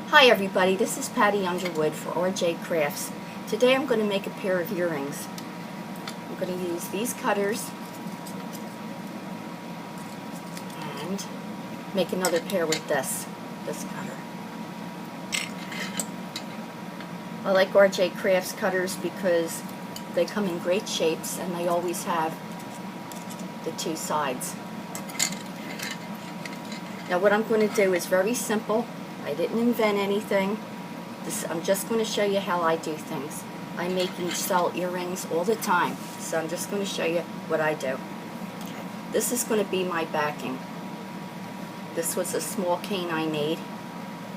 Hi everybody, this is Patty Underwood for RJ Crafts. Today I'm going to make a pair of earrings. I'm going to use these cutters and make another pair with this cutter. I like RJ Crafts cutters because they come in great shapes and they always have the two sides. Now what I'm going to do is very simple. I didn't invent anything. I'm just going to show you how I do things. I make and sell earrings all the time, so I'm just going to show you what I do. Okay. This is going to be my backing. This was a small cane I made.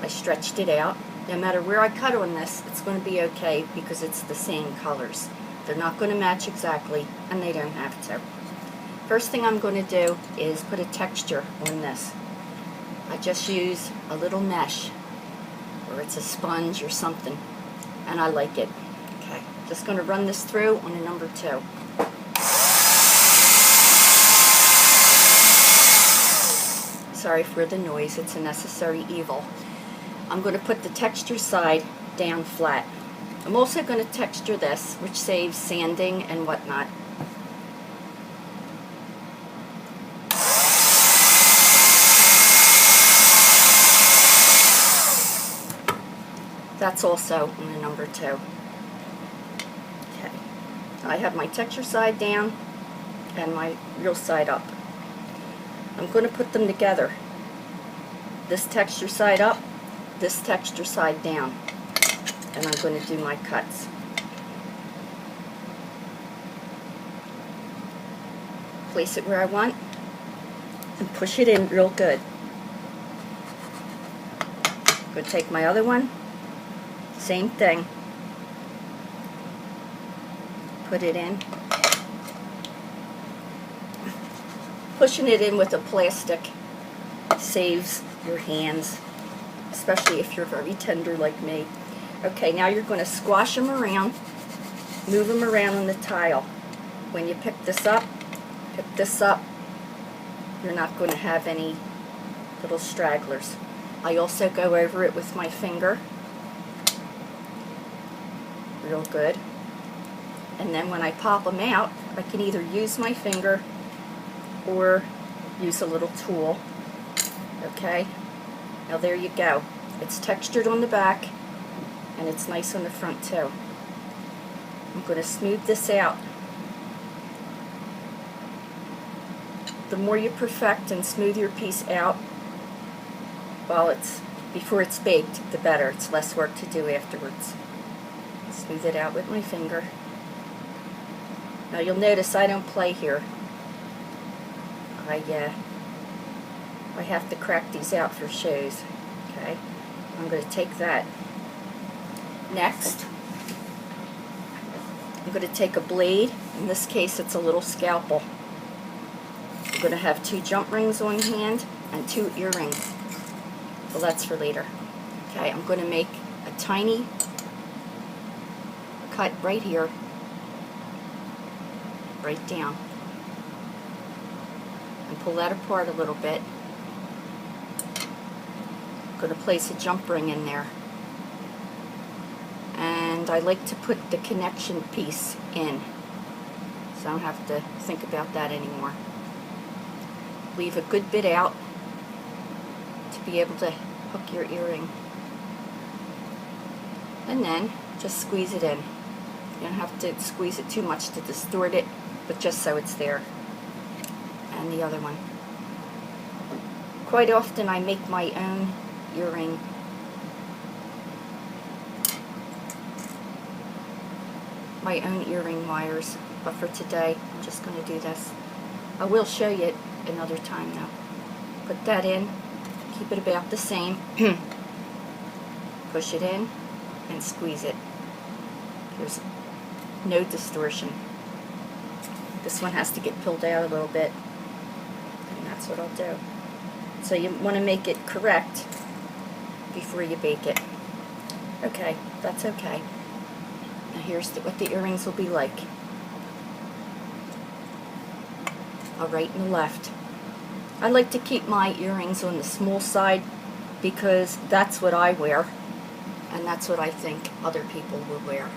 I stretched it out. No matter where I cut on this, it's going to be okay because it's the same colors. They're not going to match exactly, and they don't have to. First thing I'm going to do is put a texture on this. I just use a little mesh, or it's a sponge or something, and I like it. Okay, just going to run this through on a number 2. Sorry for the noise, it's a necessary evil. I'm going to put the texture side down flat. I'm also going to texture this, which saves sanding and whatnot. That's also on the number 2. Okay. I have my texture side down and my real side up. I'm going to put them together. This texture side up, this texture side down. And I'm going to do my cuts. Place it where I want and push it in real good. I'm going to take my other one. Same thing. Put it in. Pushing it in with a plastic saves your hands, especially if you're very tender like me. Okay, now you're going to squash them around, move them around on the tile. When you pick this up, you're not going to have any little stragglers. I also go over it with my finger. Real good. And then when I pop them out, I can either use my finger or use a little tool. Okay? Now there you go. It's textured on the back and it's nice on the front too. I'm going to smooth this out. The more you perfect and smooth your piece out before it's baked, the better. It's less work to do afterwards. Smooth it out with my finger. Now you'll notice I don't play here. I have to crack these out for shows. Okay, I'm going to take that. Next, I'm going to take a blade. In this case, it's a little scalpel. I'm going to have 2 jump rings on hand and 2 earrings. Well, that's for later. Okay, I'm going to make a tiny cut right here, right down, and pull that apart a little bit. I'm going to place a jump ring in there, and I like to put the connection piece in so I don't have to think about that anymore. Leave a good bit out to be able to hook your earring, and then just squeeze it in. You don't have to squeeze it too much to distort it, but just so it's there. And the other one. Quite often I make my own earring. My own earring wires, but for today I'm just going to do this. I will show you it another time though. Put that in, keep it about the same. Push it in and squeeze it. There's no distortion. This one has to get pulled out a little bit, and that's what I'll do. So you want to make it correct before you bake it. Okay, that's okay. Now here's what the earrings will be like. A right and a left. I like to keep my earrings on the small side because that's what I wear. and that's what I think other people would wear.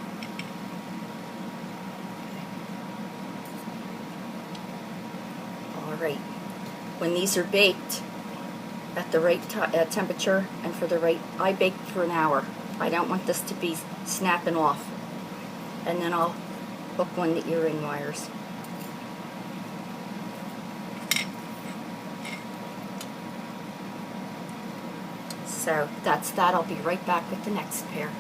Alright, when these are baked at the right temperature and for the right, I bake for an hour. I don't want this to be snapping off. And then I'll hook one of the earring wires. So that's that. I'll be right back with the next pair.